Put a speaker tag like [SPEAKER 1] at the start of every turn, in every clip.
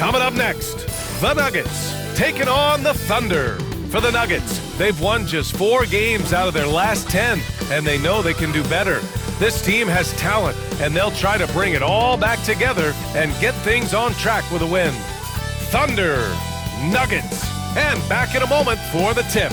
[SPEAKER 1] Coming up next, the Nuggets taking on the Thunder. For the Nuggets, they've won just 4 games out of their last 10, and they know they can do better. This team has talent, and they'll try to bring it all back together and get things on track with a win. Thunder, Nuggets, and back in a moment for the tip.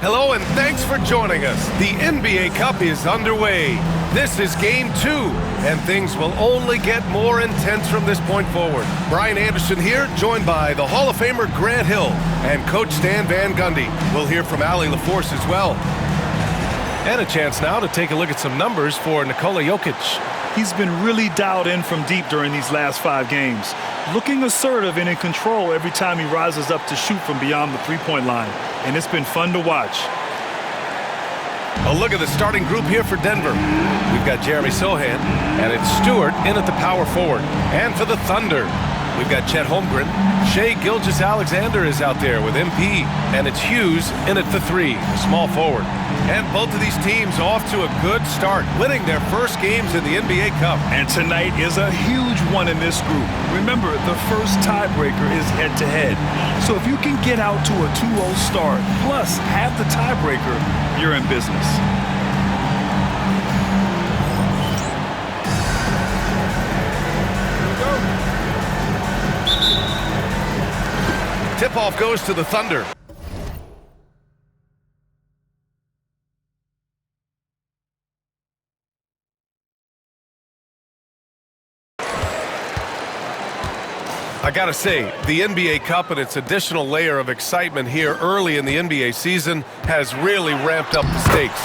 [SPEAKER 1] Hello and thanks for joining us. The NBA Cup is underway. This is Game 2, and things will only get more intense from this point forward. Brian Anderson here, joined by the Hall of Famer Grant Hill and Coach Stan Van Gundy. We'll hear from Allie LaForce as well. And a chance now to take a look at some numbers for Nikola Jokic.
[SPEAKER 2] He's been really dialed in from deep during these last 5 games. Looking assertive and in control every time he rises up to shoot from beyond the three-point line. And it's been fun to watch.
[SPEAKER 1] A look at the starting group here for Denver. We've got Jeremy Sohan, and it's Stewart in at the power forward. And for the Thunder, we've got Chet Holmgren. Shai Gilgeous-Alexander is out there with MP, and it's Hughes in at the 3, small forward. And both of these teams off to a good start, winning their first games in the NBA Cup.
[SPEAKER 2] And tonight is a huge one in this group. Remember, the first tiebreaker is head-to-head. So if you can get out to a 2-0 start, plus have the tiebreaker, you're in business.
[SPEAKER 1] Tip-off goes to the Thunder. I gotta say, the NBA Cup and its additional layer of excitement here early in the NBA season has really ramped up the stakes.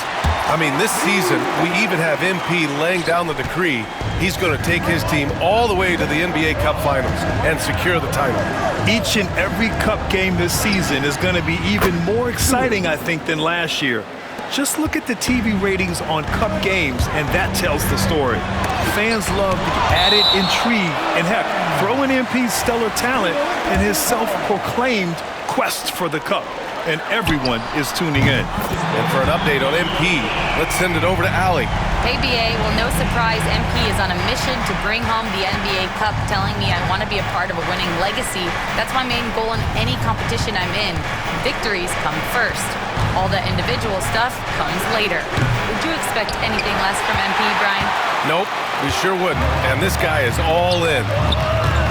[SPEAKER 1] I mean, this season, we even have MP laying down the decree he's going to take his team all the way to the NBA Cup Finals and secure the title.
[SPEAKER 2] Each and every Cup game this season is going to be even more exciting, I think, than last year. Just look at the TV ratings on Cup games, and that tells the story. Fans love the added intrigue and, heck, throw in MP's stellar talent and his self-proclaimed quest for the Cup. And everyone is tuning in.
[SPEAKER 1] And for an update on MP, let's send it over to Allie.
[SPEAKER 3] Hey, BA. Well, no surprise, MP is on a mission to bring home the NBA Cup, telling me I want to be a part of a winning legacy. That's my main goal in any competition I'm in. Victories come first. All the individual stuff comes later. Would you expect anything less from MP, Brian?
[SPEAKER 1] Nope, we sure wouldn't. And this guy is all in.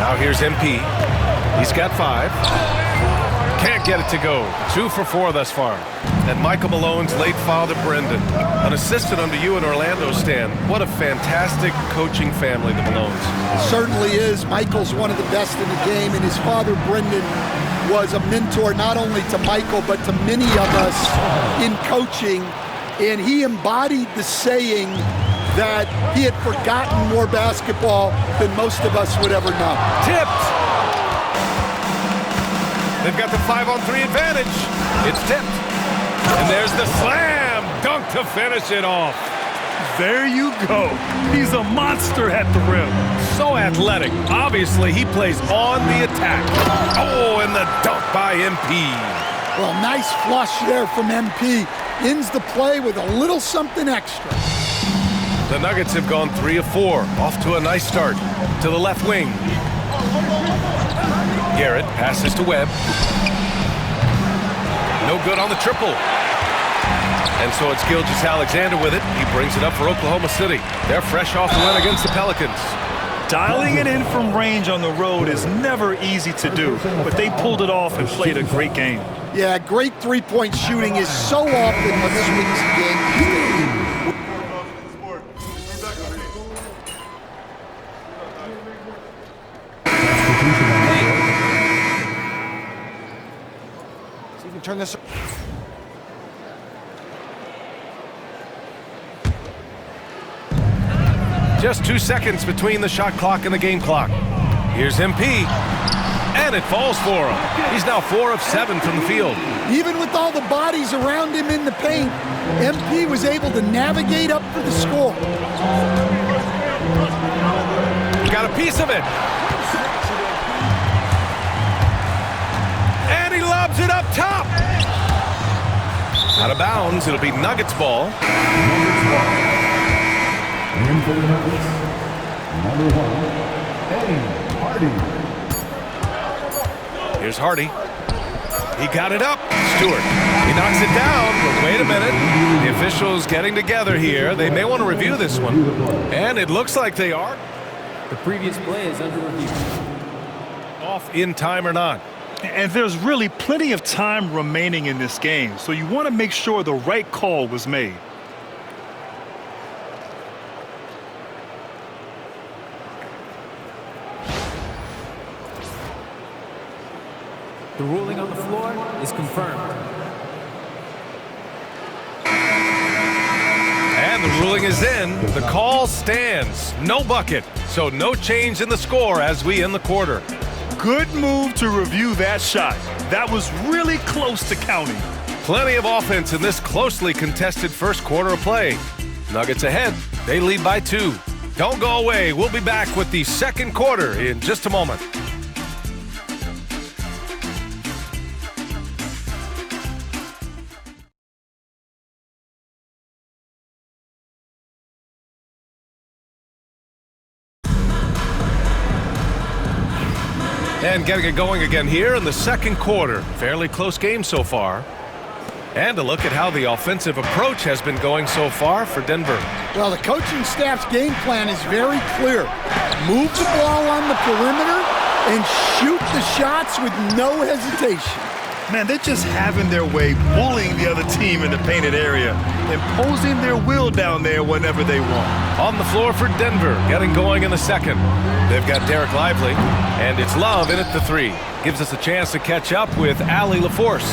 [SPEAKER 1] Now here's MP. He's got 5. Can't get it to go. 2 for 4 thus far. And Michael Malone's late father, Brendan, an assistant under you in Orlando, Stan. What a fantastic coaching family, the Malones.
[SPEAKER 4] Certainly is. Michael's one of the best in the game, and his father, Brendan, was a mentor not only to Michael, but to many of us in coaching. And he embodied the saying that he had forgotten more basketball than most of us would ever know.
[SPEAKER 1] Tipped! They've got the 5-on-3 advantage. It's tipped. And there's the slam dunk to finish it off.
[SPEAKER 2] There you go. He's a monster at the rim.
[SPEAKER 1] So athletic. Obviously, he plays on the attack. Oh, and the dunk by MP.
[SPEAKER 4] Well, nice flush there from MP. Ends the play with a little something extra.
[SPEAKER 1] The Nuggets have gone 3 of 4. Off to a nice start. To the left wing. Garrett passes to Webb. No good on the triple. And so it's Gilgeous-Alexander with it. He brings it up for Oklahoma City. They're fresh off the win against the Pelicans.
[SPEAKER 2] Dialing it in from range on the road is never easy to do, but they pulled it off and played a great game.
[SPEAKER 4] Yeah, great three-point shooting is so often what swings the game.
[SPEAKER 5] Turn this.
[SPEAKER 1] Just 2 seconds between the shot clock and the game clock. Here's MP, and it falls for him. He's now 4 of 7 from the field.
[SPEAKER 4] Even with all the bodies around him in the paint, MP was able to navigate up for the score.
[SPEAKER 1] Got a piece of it. And he lobs it up top. Out of bounds, it'll be Nuggets ball.
[SPEAKER 5] And for the Nuggets, number 1, Eddie Hardy.
[SPEAKER 1] Here's Hardy. He got it up. Stewart. He knocks it down, but wait a minute. The officials getting together here. They may want to review this one. And it looks like they are.
[SPEAKER 6] The previous play is under review.
[SPEAKER 1] Off in time or not.
[SPEAKER 2] And there's really plenty of time remaining in this game, so you want to make sure the right call was made.
[SPEAKER 6] The ruling on the floor is confirmed.
[SPEAKER 1] And the ruling is in. The call stands. No bucket. So no change in the score as we end the quarter.
[SPEAKER 2] Good move to review that shot. That was really close to counting.
[SPEAKER 1] Plenty of offense in this closely contested first quarter of play. Nuggets ahead. They lead by 2. Don't go away. We'll be back with the second quarter in just a moment. And getting it going again here in the second quarter. Fairly close game so far. And a look at how the offensive approach has been going so far for Denver.
[SPEAKER 4] Well, the coaching staff's game plan is very clear. Move the ball on the perimeter and shoot the shots with no hesitation.
[SPEAKER 2] Man, they're just having their way, bullying the other team in the painted area, imposing their will down there whenever they want.
[SPEAKER 1] On the floor for Denver, getting going in the second. They've got Derek Lively, and it's Love in at the 3. Gives us a chance to catch up with Allie LaForce.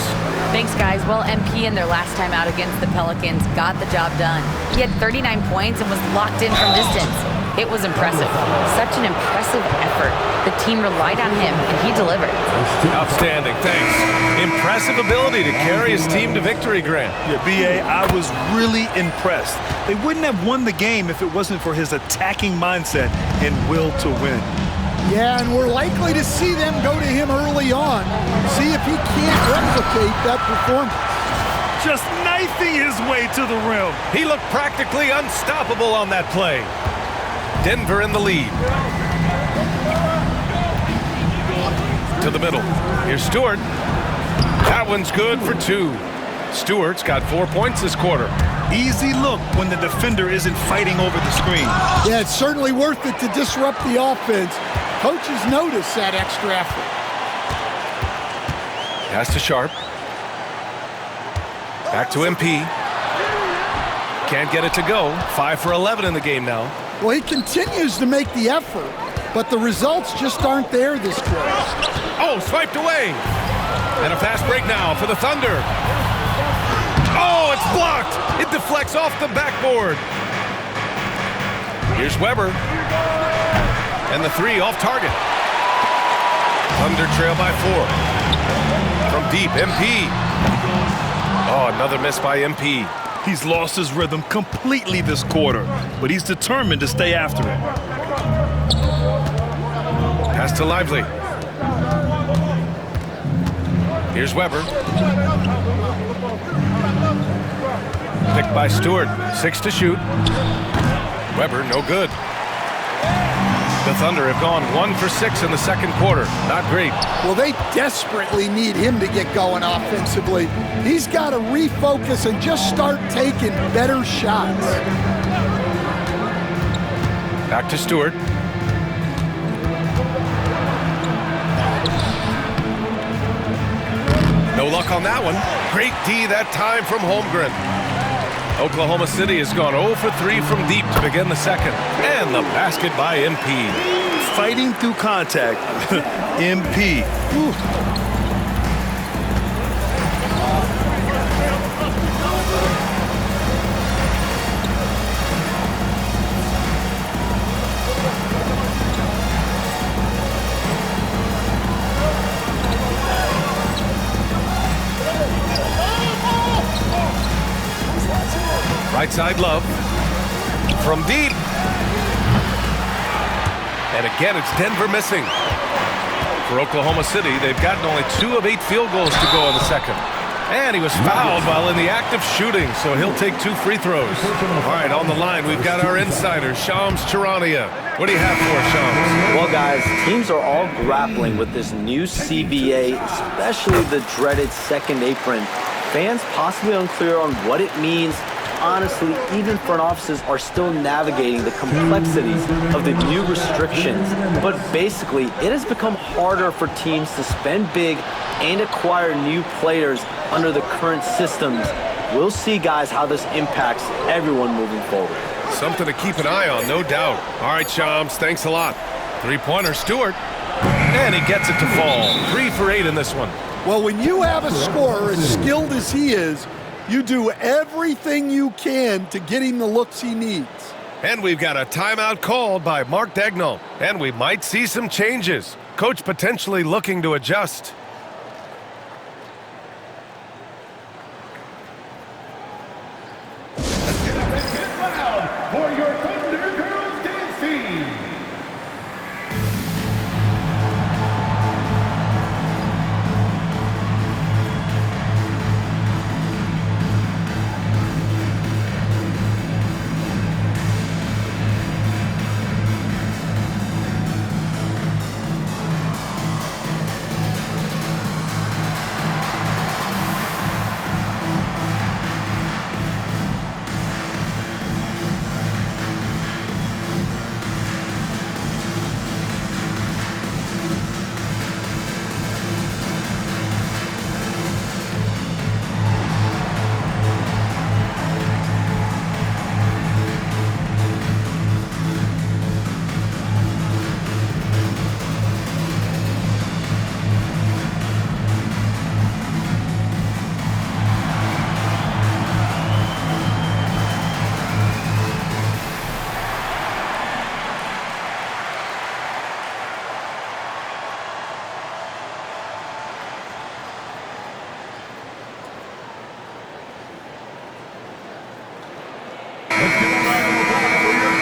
[SPEAKER 3] Thanks, guys. Well, MP in their last time out against the Pelicans got the job done. He had 39 points and was locked in from distance. It was impressive. Such an impressive effort. The team relied on him, and he delivered.
[SPEAKER 1] Outstanding, thanks. Impressive ability to carry his team to victory, Grant.
[SPEAKER 2] Yeah, B.A., I was really impressed. They wouldn't have won the game if it wasn't for his attacking mindset and will to win.
[SPEAKER 4] Yeah, and we're likely to see them go to him early on. See if he can't replicate that performance.
[SPEAKER 2] Just knifing his way to the rim.
[SPEAKER 1] He looked practically unstoppable on that play. Denver in the lead. To the middle. Here's Stewart. That one's good for 2. Stewart's got 4 points this quarter.
[SPEAKER 2] Easy look when the defender isn't fighting over the screen.
[SPEAKER 4] Yeah, it's certainly worth it to disrupt the offense. Coaches notice that extra effort.
[SPEAKER 1] Pass to Sharp. Back to MP. Can't get it to go. 5 for 11 in the game now.
[SPEAKER 4] Well, he continues to make the effort, but the results just aren't there this quarter.
[SPEAKER 1] Oh, swiped away. And a fast break now for the Thunder. Oh, it's blocked. It deflects off the backboard. Here's Weber. And the 3 off target. Thunder trail by 4. From deep, MP. Oh, another miss by MP.
[SPEAKER 2] He's lost his rhythm completely this quarter, but he's determined to stay after it.
[SPEAKER 1] Pass to Lively. Here's Weber. Picked by Stewart. 6 to shoot. Weber, no good. The Thunder have gone 1 for 6 in the second quarter. Not great.
[SPEAKER 4] Well, they desperately need him to get going offensively. He's got to refocus and just start taking better shots.
[SPEAKER 1] Back to Stewart. No luck on that one. Great D that time from Holmgren. Oklahoma City has gone 0 for 3 from deep to begin the second. And the basket by MP.
[SPEAKER 2] Fighting through contact. MP. Whew.
[SPEAKER 1] Right side, Love. From deep. And again, it's Denver missing. For Oklahoma City, they've gotten only 2 of 8 field goals to go in the second. And he was fouled while in the act of shooting, so he'll take 2 free throws. All right, on the line, we've got our insider, Shams Charania. What do you have for us, Shams?
[SPEAKER 7] Well, guys, teams are all grappling with this new CBA, especially the dreaded second apron. Fans possibly unclear on what it means. Honestly, even front offices are still navigating the complexities of the new restrictions. But basically, it has become harder for teams to spend big and acquire new players under the current systems. We'll see, guys, how this impacts everyone moving forward.
[SPEAKER 1] Something to keep an eye on, no doubt. All right, Shams, thanks a lot. 3-pointer, Stewart. And he gets it to fall. 3 for 8 in this one.
[SPEAKER 4] Well, when you have a scorer as skilled as he is, you do everything you can to get him the looks he needs.
[SPEAKER 1] And we've got a timeout called by Mark Daigneault. And we might see some changes. Coach potentially looking to adjust.
[SPEAKER 5] For your Thunder Girls dance team.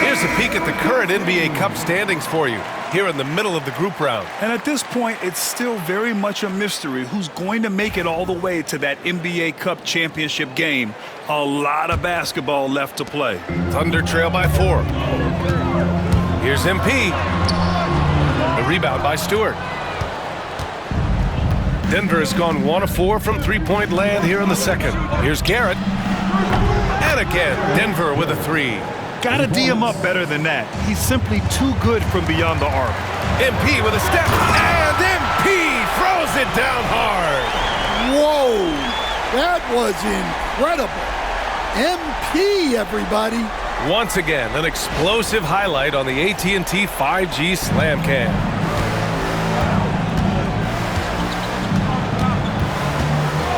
[SPEAKER 1] Here's a peek at the current NBA Cup standings for you, here in the middle of the group round.
[SPEAKER 2] And at this point, it's still very much a mystery who's going to make it all the way to that NBA Cup championship game. A lot of basketball left to play.
[SPEAKER 1] Thunder trail by 4. Here's MP. The rebound by Stewart. Denver has gone 1 of 4 from three-point land here in the second. Here's Garrett. And again, Denver with a 3.
[SPEAKER 2] Gotta D him up better than that. He's simply too good from beyond the arc.
[SPEAKER 1] MP with a step, and MP throws it down hard.
[SPEAKER 4] Whoa, that was incredible. MP, everybody.
[SPEAKER 1] Once again, an explosive highlight on the AT&T 5G Slam Cam.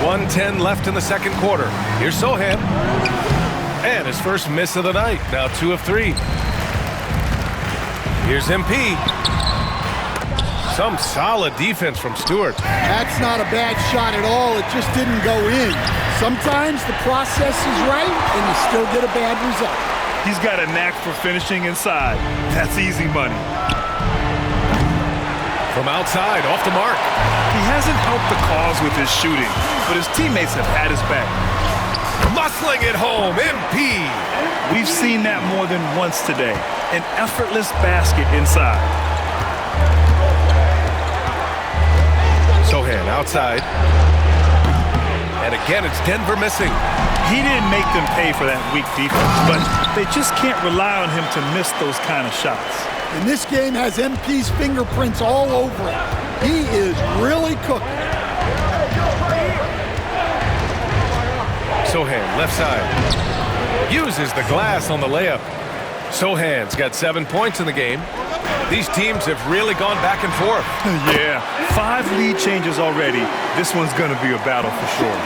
[SPEAKER 1] .110 left in the second quarter. Here's Sohan. And his first miss of the night, now 2 of 3. Here's MP. Some solid defense from Stewart.
[SPEAKER 4] That's not a bad shot at all. It just didn't go in. Sometimes the process is right, and you still get a bad result.
[SPEAKER 2] He's got a knack for finishing inside. That's easy money.
[SPEAKER 1] From outside, off the mark.
[SPEAKER 2] He hasn't helped the cause with his shooting, but his teammates have had his back.
[SPEAKER 1] Muscling it home, MP.
[SPEAKER 2] We've seen that more than once today. An effortless basket inside.
[SPEAKER 1] Sohan outside. And again, it's Denver missing.
[SPEAKER 2] He didn't make them pay for that weak defense, but they just can't rely on him to miss those kind of shots.
[SPEAKER 4] And this game has MP's fingerprints all over it. He is really cooking.
[SPEAKER 1] Sohan, left side. Uses the glass on the layup. Sohan's got 7 points in the game. These teams have really gone back and forth.
[SPEAKER 2] Yeah, 5 lead changes already. This one's going to be a battle for sure.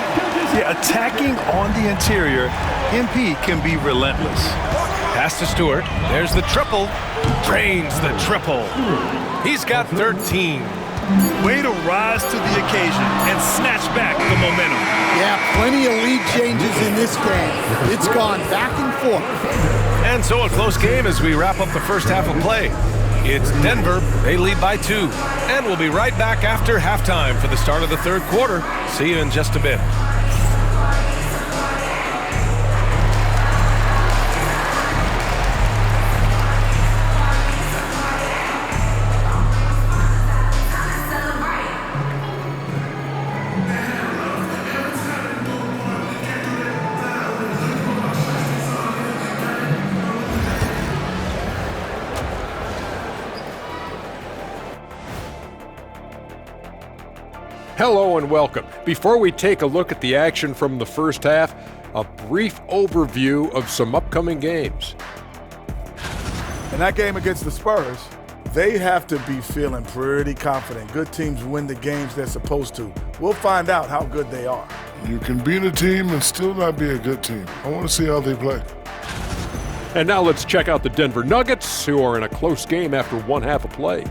[SPEAKER 2] Yeah, attacking on the interior, MP can be relentless.
[SPEAKER 1] Pass to Stewart. There's the triple. Drains the triple. He's got 13.
[SPEAKER 2] Way to rise to the occasion and snatch back the momentum.
[SPEAKER 4] Yeah, plenty of lead changes in this game. It's gone back and forth.
[SPEAKER 1] And so a close game as we wrap up the first half of play. It's Denver. They lead by 2. And we'll be right back after halftime for the start of the third quarter. See you in just a bit.
[SPEAKER 8] Hello and welcome. Before we take a look at the action from the first half, a brief overview of some upcoming games.
[SPEAKER 9] In that game against the Spurs, they have to be feeling pretty confident. Good teams win the games they're supposed to. We'll find out how good they are.
[SPEAKER 10] You can beat a team and still not be a good team. I want to see how they play.
[SPEAKER 8] And now let's check out the Denver Nuggets, who are in a close game after one half of play.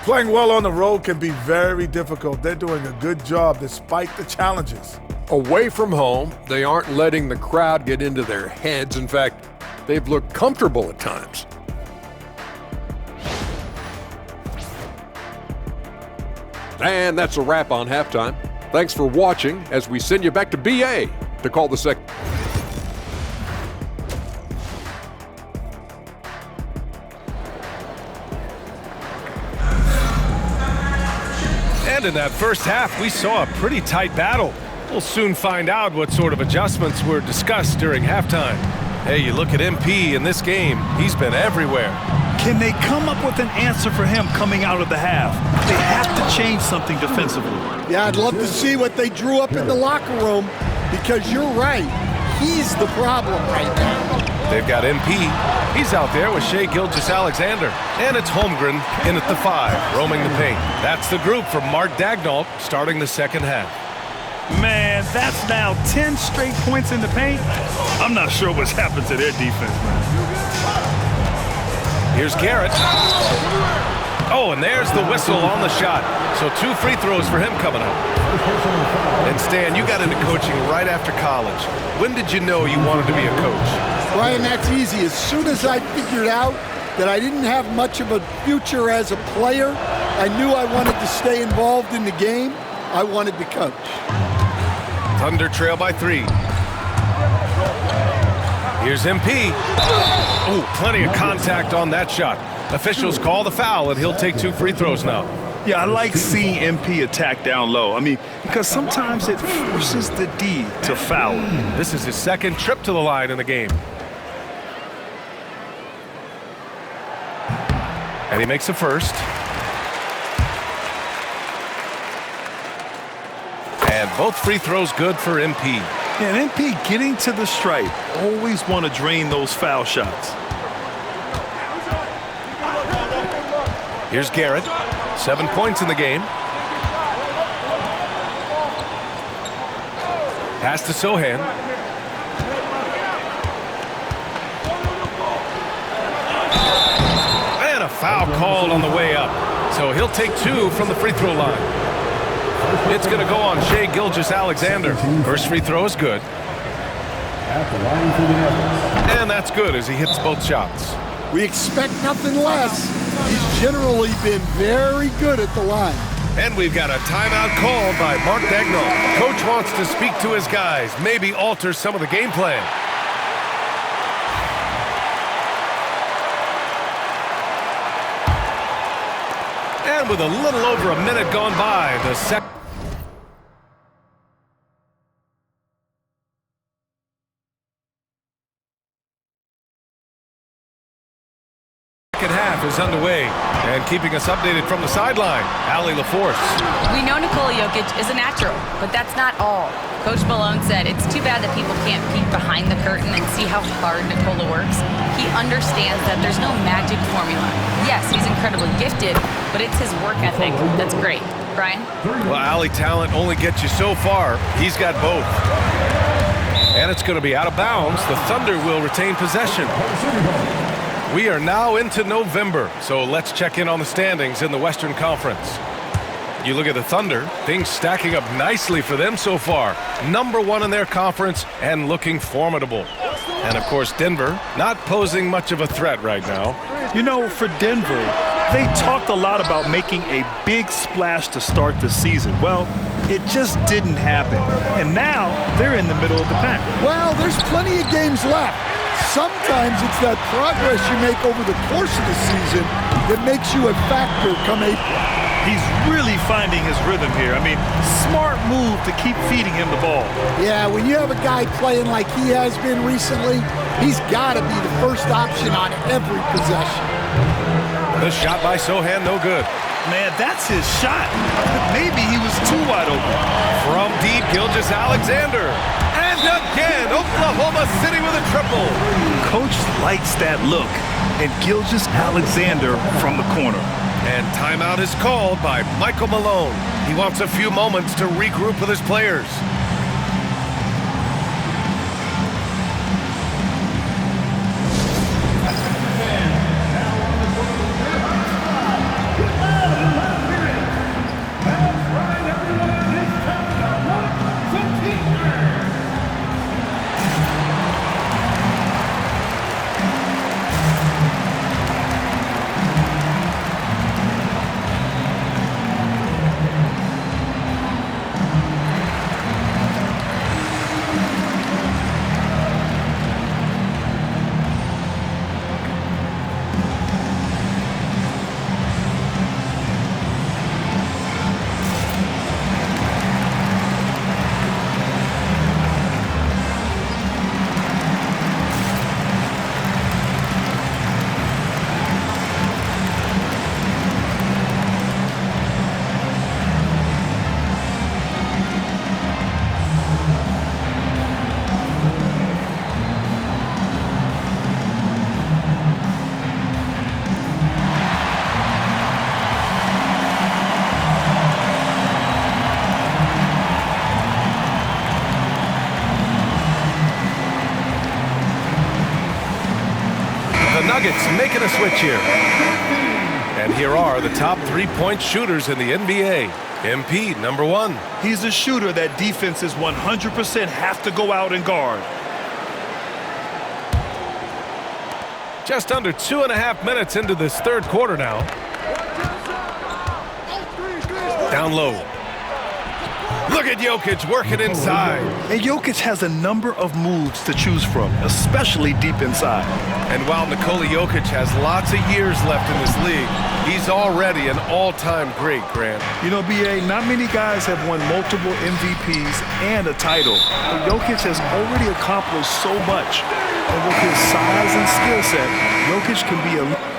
[SPEAKER 9] Playing well on the road can be very difficult. They're doing a good job despite the challenges.
[SPEAKER 8] Away from home, they aren't letting the crowd get into their heads. In fact, they've looked comfortable at times. And that's a wrap on halftime. Thanks for watching as we send you back to BA to call the second.
[SPEAKER 1] And in that first half, we saw a pretty tight battle. We'll soon find out what sort of adjustments were discussed during halftime. Hey, you look at MP in this game, he's been everywhere.
[SPEAKER 2] Can they come up with an answer for him coming out of the half? They have to change something defensively.
[SPEAKER 4] Yeah, I'd love to see what they drew up in the locker room, because you're right. He's the problem right now.
[SPEAKER 1] They've got MP. He's out there with Shai Gilgeous-Alexander. And it's Holmgren in at the 5, roaming the paint. That's the group from Mark Daigneault starting the second half.
[SPEAKER 2] Man, that's now 10 straight points in the paint. I'm not sure what's happened to their defense, man.
[SPEAKER 1] Here's Garrett. Oh, and there's the whistle on the shot. So 2 free throws for him coming up. And Stan, you got into coaching right after college. When did you know you wanted to be a coach?
[SPEAKER 4] Brian, that's easy. As soon as I figured out that I didn't have much of a future as a player, I knew I wanted to stay involved in the game. I wanted to coach.
[SPEAKER 1] Thunder trail by 3. Here's MP. Ooh, plenty of contact on that shot. Officials call the foul, and he'll take 2 free throws now.
[SPEAKER 2] Yeah, I like seeing MP attack down low. I mean, because sometimes it forces the D to foul.
[SPEAKER 1] This is his second trip to the line in the game. And he makes a first. And both free throws good for MP.
[SPEAKER 2] And MP getting to the stripe. Always want to drain those foul shots.
[SPEAKER 1] Here's Garrett. 7 points in the game. Pass to Sohan. And a foul called on the way up. So he'll take 2 from the free throw line. It's going to go on Shai Gilgeous-Alexander. First free throw is good. And that's good as he hits both shots.
[SPEAKER 4] We expect nothing less. He's generally been very good at the line.
[SPEAKER 1] And we've got a timeout called by Mark Daigneault. Coach wants to speak to his guys, maybe alter some of the game plan. And with a little over a minute gone by, the second half is underway. And keeping us updated from the sideline, Allie LaForce.
[SPEAKER 3] We know Nikola Jokic is a natural, but that's not all. Coach Malone said it's too bad that people can't peek behind the curtain and see how hard Nikola works. He understands that there's no magic formula. Yes, he's incredibly gifted, but it's his work ethic that's great. Brian?
[SPEAKER 1] Well, Allie, talent only gets you so far. He's got both. And it's going to be out of bounds. The Thunder will retain possession. We are now into November, so let's check in on the standings in the Western Conference. You look at the Thunder, things stacking up nicely for them so far. #1 in their conference and looking formidable. And of course, Denver not posing much of a threat right now.
[SPEAKER 2] You know, for Denver, they talked a lot about making a big splash to start the season. Well, it just didn't happen. And now they're in the middle of the pack.
[SPEAKER 4] Well, there's plenty of games left. Sometimes it's that progress you make over the course of the season that makes you a factor come April.
[SPEAKER 2] He's really finding his rhythm here. I mean, smart move to keep feeding him the ball.
[SPEAKER 4] Yeah, when you have a guy playing like he has been recently, he's got to be the first option on every possession.
[SPEAKER 1] The shot by Sohan, no good.
[SPEAKER 2] Man, that's his shot. Maybe he was too wide open.
[SPEAKER 1] From deep, Gilgeous-Alexander. And again, Oklahoma City with a triple.
[SPEAKER 2] Coach likes that look. And Gilgeous-Alexander from the corner.
[SPEAKER 1] And timeout is called by Michael Malone. He wants a few moments to regroup with his players. Nuggets making a switch here. And here are the top three-point shooters in the NBA. MP, number one.
[SPEAKER 2] He's a shooter that defenses 100% have to go out and guard.
[SPEAKER 1] Just under 2.5 minutes into this third quarter now. Down low. Look at Jokic working inside.
[SPEAKER 2] And Jokic has a number of moves to choose from, especially deep inside.
[SPEAKER 1] And while Nikola Jokic has lots of years left in this league, he's already an all-time great, Grant.
[SPEAKER 2] You know, B.A., not many guys have won multiple MVPs and a title. But Jokic has already accomplished so much. And with his size and skill set, Jokic can be a...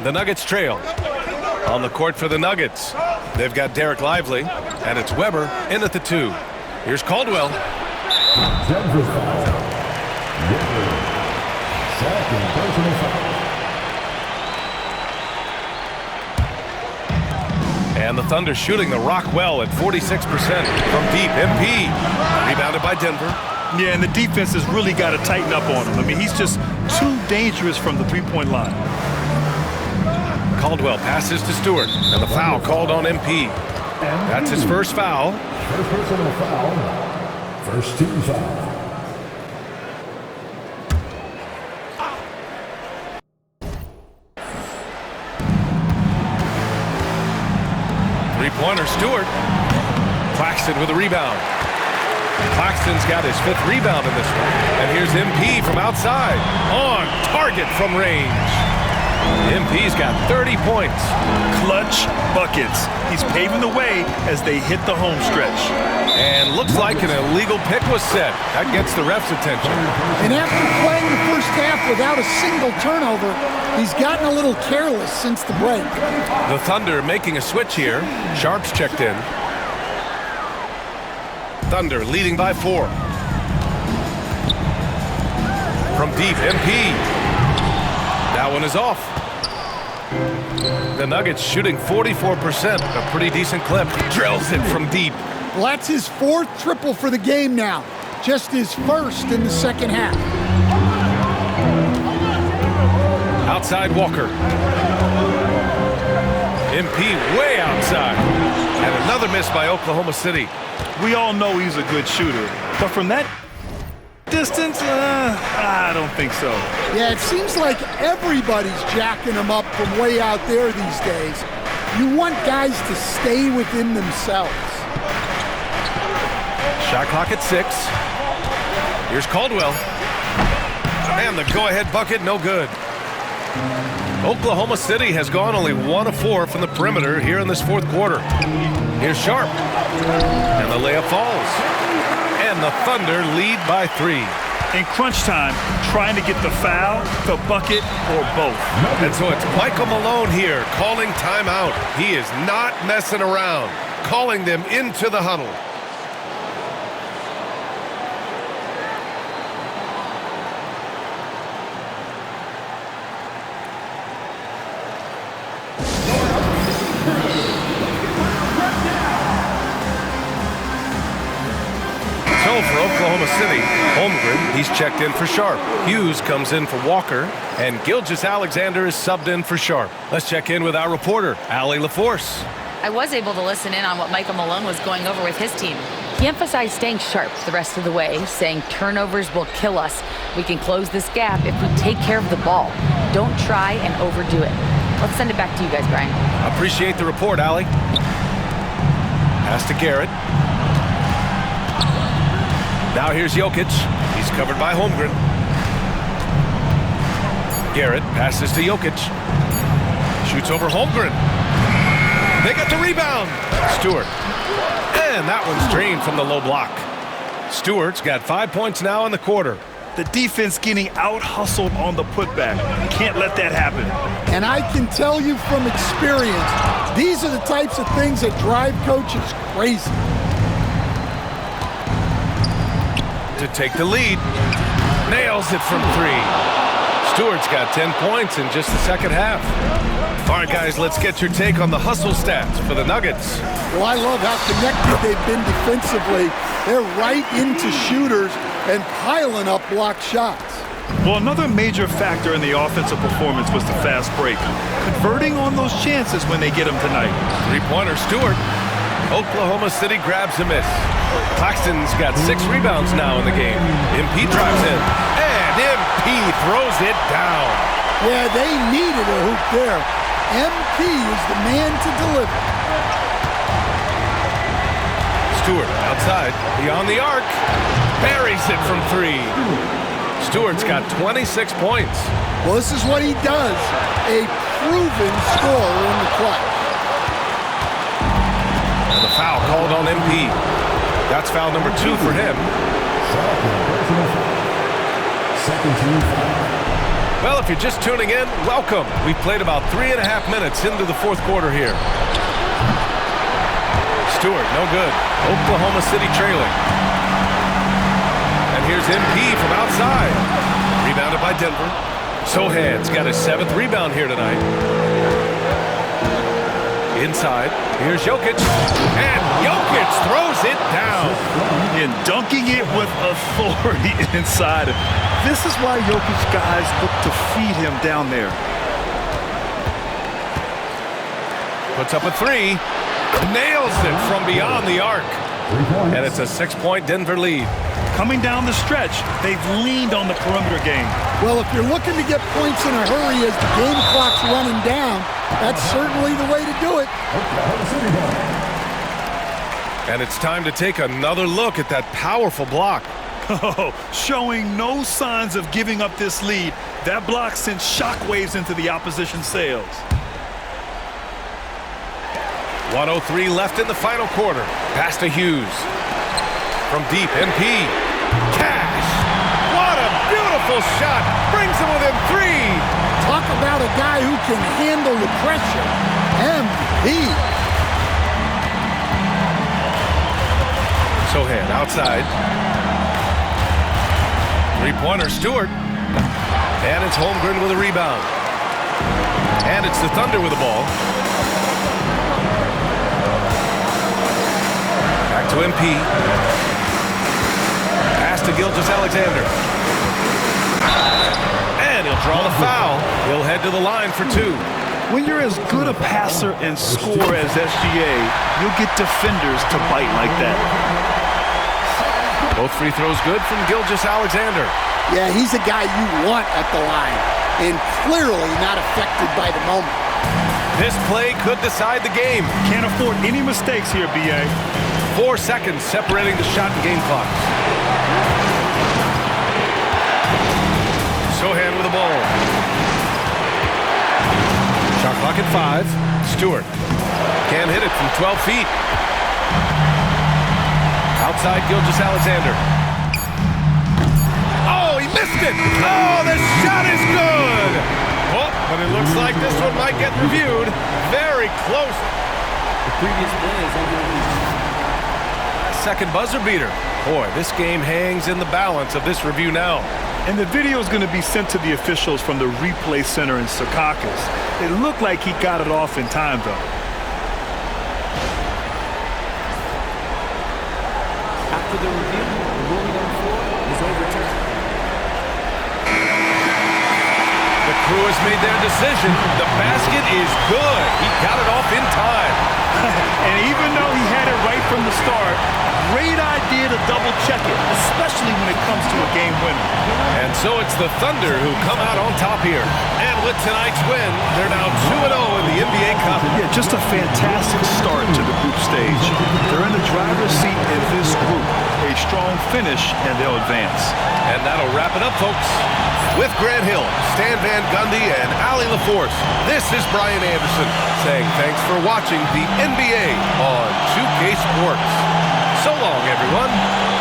[SPEAKER 1] The Nuggets trail. On the court for the Nuggets, they've got Derek Lively, and it's Weber in at the 2. Here's Caldwell.
[SPEAKER 5] Denver foul. Weber. Second personal foul.
[SPEAKER 1] And the Thunder shooting the rock well at 46% from deep. MP rebounded by Denver.
[SPEAKER 2] Yeah, and the defense has really got to tighten up on him. I mean, he's just too dangerous from the three-point line.
[SPEAKER 1] Caldwell passes to Stewart, and the foul called on MP. That's his first foul.
[SPEAKER 5] First personal foul. First team foul.
[SPEAKER 1] Three-pointer, Stewart. Claxton with a rebound. Claxton's got his 5th rebound in this one. And here's MP from outside. On target from range. MP's got 30 points.
[SPEAKER 2] Clutch buckets. He's paving the way as they hit the home stretch.
[SPEAKER 1] And looks like an illegal pick was set. That gets the ref's attention.
[SPEAKER 4] And after playing the first half without a single turnover, he's gotten a little careless since the break.
[SPEAKER 1] The Thunder making a switch here. Sharps checked in. Thunder leading by 4. From deep, MP. That one is off. The Nuggets shooting 44%, a pretty decent clip. Drills it from deep.
[SPEAKER 4] Well, that's his 4th triple for the game now. Just his 1st in the second half.
[SPEAKER 1] Outside Walker. MP way outside. And another miss by Oklahoma City.
[SPEAKER 2] We all know he's a good shooter, but from that distance, I don't think so.
[SPEAKER 4] Yeah, it seems like everybody's jacking him up from way out there these days. You want guys to stay within themselves.
[SPEAKER 1] Shot clock at 6. Here's Caldwell. And the go-ahead bucket, no good. Oklahoma City has gone only 1 of 4 from the perimeter here in this fourth quarter. Here's Sharp. And the layup falls. And the Thunder lead by 3.
[SPEAKER 2] In crunch time, trying to get the foul, the bucket, or both.
[SPEAKER 1] And so it's Michael Malone here calling timeout. He is not messing around, calling them into the huddle. For Oklahoma City, Holmgren, he's checked in for Sharp. Hughes comes in for Walker, and Gilgeous-Alexander is subbed in for Sharp. Let's check in with our reporter, Allie LaForce.
[SPEAKER 3] I was able to listen in on what Michael Malone was going over with his team. He emphasized staying sharp the rest of the way, saying turnovers will kill us. We can close this gap if we take care of the ball. Don't try and overdo it. Let's send it back to you guys, Brian.
[SPEAKER 1] Appreciate the report, Allie. Pass to Garrett. Now here's Jokic. He's covered by Holmgren. Garrett passes to Jokic. Shoots over Holmgren. They got the rebound. Stewart. And that one's drained from the low block. Stewart's got 5 points now in the quarter.
[SPEAKER 2] The defense getting out-hustled on the putback. Can't let that happen.
[SPEAKER 4] And I can tell you from experience, these are the types of things that drive coaches crazy.
[SPEAKER 1] To take the lead. Nails it from 3. Stewart's got 10 points in just the second half. All right, guys, let's get your take on the hustle stats for the Nuggets.
[SPEAKER 4] Well, I love how connected they've been defensively. They're right into shooters and piling up blocked shots.
[SPEAKER 2] Well, another major factor in the offensive performance was the fast break. Converting on those chances when they get them tonight.
[SPEAKER 1] Three-pointer, Stewart. Oklahoma City grabs a miss. Claxton's got 6 rebounds now in the game. MP drives in, and MP throws it down.
[SPEAKER 4] Yeah, they needed a hoop there. MP is the man to deliver.
[SPEAKER 1] Stewart outside, beyond the arc. Buries it from 3. Stewart's got 26 points.
[SPEAKER 4] Well, this is what he does. A proven scorer in the clutch.
[SPEAKER 1] And the foul called on MP. That's foul number 2 for him.
[SPEAKER 5] Second team foul.
[SPEAKER 1] Well, if you're just tuning in, welcome. We've played about 3.5 minutes into the fourth quarter here. Stewart, no good. Oklahoma City trailing. And here's MP from outside. Rebounded by Denver. Sohan's got his 7th rebound here tonight. Inside, here's Jokic, and Jokic throws it down.
[SPEAKER 2] And dunking it with authority inside. This is why Jokic guys look to feed him down there.
[SPEAKER 1] Puts up a 3, nails it from beyond the arc. And it's a 6-point Denver lead.
[SPEAKER 2] Coming down the stretch, they've leaned on the perimeter game.
[SPEAKER 4] Well, if you're looking to get points in a hurry as the game clock's running down, that's certainly the way to do it.
[SPEAKER 1] And it's time to take another look at that powerful block.
[SPEAKER 2] Oh, showing no signs of giving up this lead. That block sent shockwaves into the opposition's sails.
[SPEAKER 1] 1:03 left in the final quarter. Pass to Hughes. From deep, MP. Cash. What a beautiful shot. Brings him within 3.
[SPEAKER 4] Talk about a guy who can handle the pressure. MP.
[SPEAKER 1] Sohan outside. Three-pointer, Stewart. And it's Holmgren with a rebound. And it's the Thunder with the ball. Back to MP. Pass to Gilgeous-Alexander. And he'll draw the foul. He'll head to the line for 2.
[SPEAKER 2] When you're as good a passer and scorer as SGA, you'll get defenders to bite like that.
[SPEAKER 1] Both free throws good from Gilgeous-Alexander.
[SPEAKER 4] Yeah, he's a guy you want at the line, and clearly not affected by the moment.
[SPEAKER 1] This play could decide the game.
[SPEAKER 2] Can't afford any mistakes here, B.A.
[SPEAKER 1] 4 seconds separating the shot and game clocks. Sohan with the ball. Shot clock at 5. Stewart can't hit it from 12 feet. Outside Gilgeous-Alexander. Oh, he missed it! Oh, the shot is good! Oh, but it looks like this one might get reviewed. Very close.
[SPEAKER 6] The previous play is under review.
[SPEAKER 1] Second buzzer beater. Boy, this game hangs in the balance of this review now.
[SPEAKER 2] And the video is going to be sent to the officials from the replay center in Secaucus. It looked like he got it off in time, though.
[SPEAKER 6] After the review, the ruling on the floor is overturned.
[SPEAKER 1] The crew has made their decision. The basket is good. He got it off in time.
[SPEAKER 2] And even though he had it right from the start, great idea to double-check it, especially when it comes to a game winner.
[SPEAKER 1] And so it's the Thunder who come out on top here. And with tonight's win, they're now 2-0 in the NBA Cup.
[SPEAKER 2] Yeah, just a fantastic start to the group stage. They're in the driver's seat in this group. A strong finish, and they'll advance.
[SPEAKER 1] And that'll wrap it up, folks. With Grant Hill, Stan Van Gundy, and Allie LaForce, this is Brian Anderson saying thanks for watching the NBA on 2K Sports. So long, everyone.